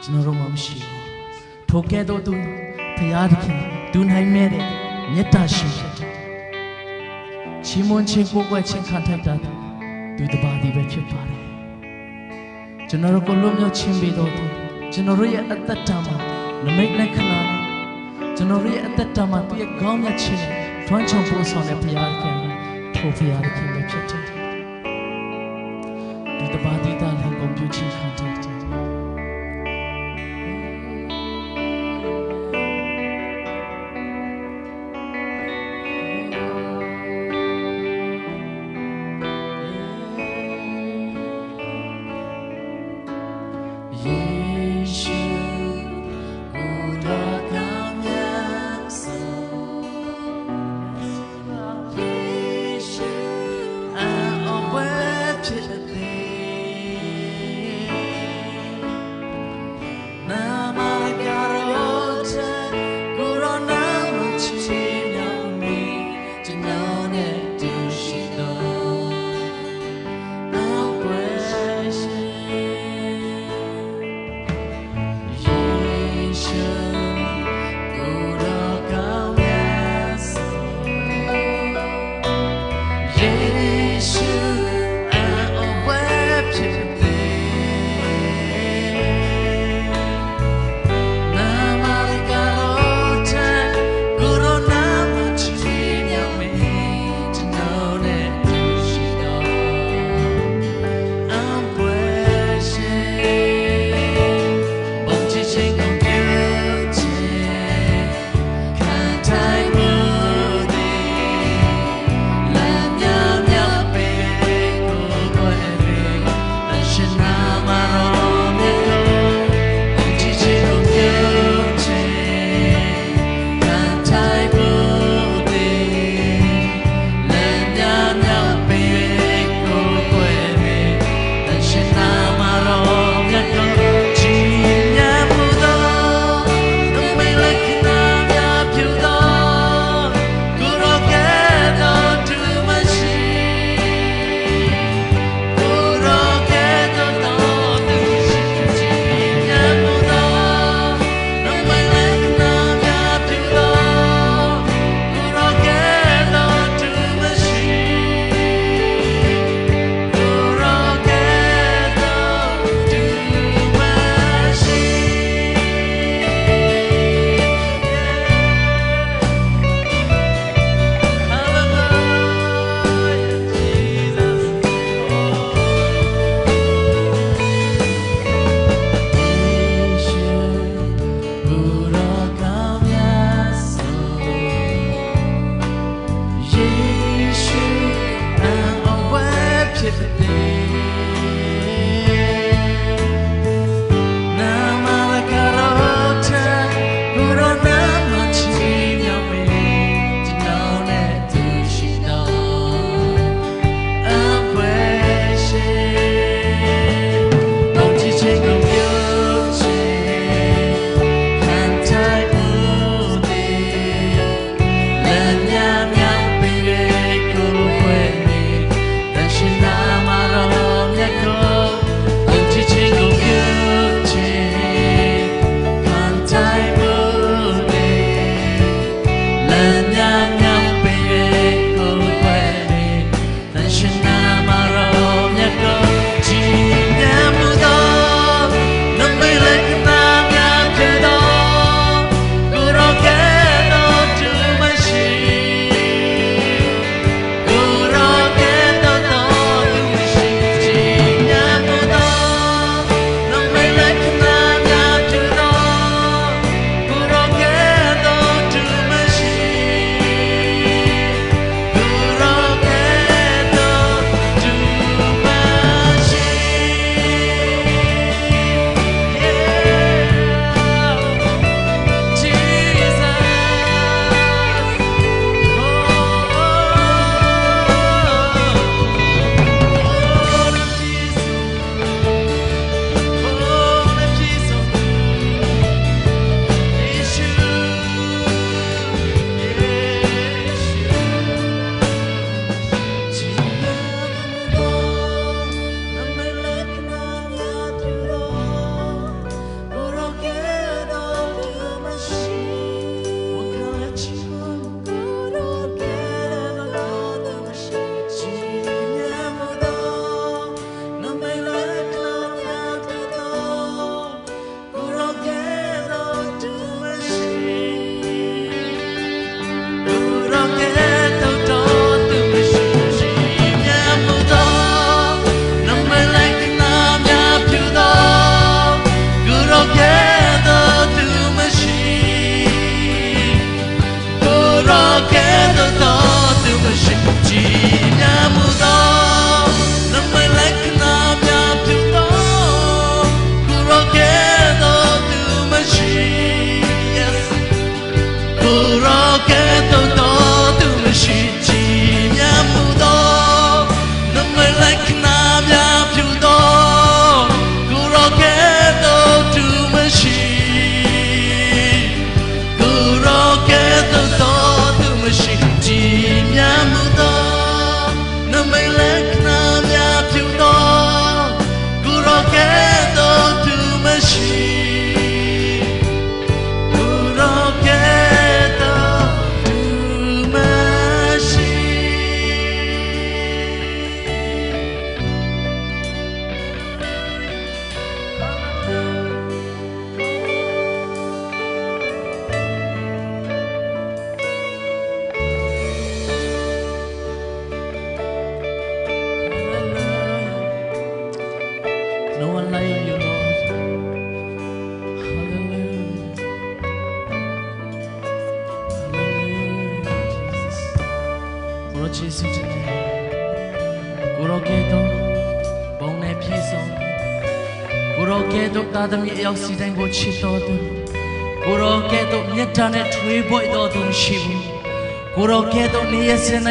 ကျွန်တော်တို့မှမရှိဘူးထိုကဲ့သို့သူဖရာသခင်ဒူနိုင်မဲ့တဲ့မေတ္တာရှင်ဖြစ်တယ်ချီးမွမ်းခြင်းကိုယ်ွယ်ခြင်းခံထိုက်တာသူတပါးဒီပဲဖြစ်ပါတယ်ကျွန်တော်တို့ကိုလွတ်မြောက်ခြင်းပေးတော်သူကျွန်တော်တို့ရဲ့အသက်တာမှာနမိတ်နဲ့ခဏကျွန်တော်တို့ရဲ့အသက်တာမှာသူရဲ့ကောင်းမြတ်ခြင်းနဲ့ထွန်းချောင်ပို့ဆောင်တဲ့ဘုရားခင်ထိုဘုရားခင်ပဲဖြစ်တယ်ဒီတပါးဒီတာလည်းကုန်ပြုခြင်းခံထိုက်တယ်I ယေရှုတင်တယ်ကိုရောကဲတော့ဘုံနဲ့ပြည့်စုံကိုရောကဲတော့တာသမီအယောက်စီတိုင်းကိုချစ်တော်သူကိုရောကဲတော့မြတ်တာနဲ့ထွေးပွေ့တော်သူရှိဘူးကိုရောကဲတော့နေရစင်နိုင်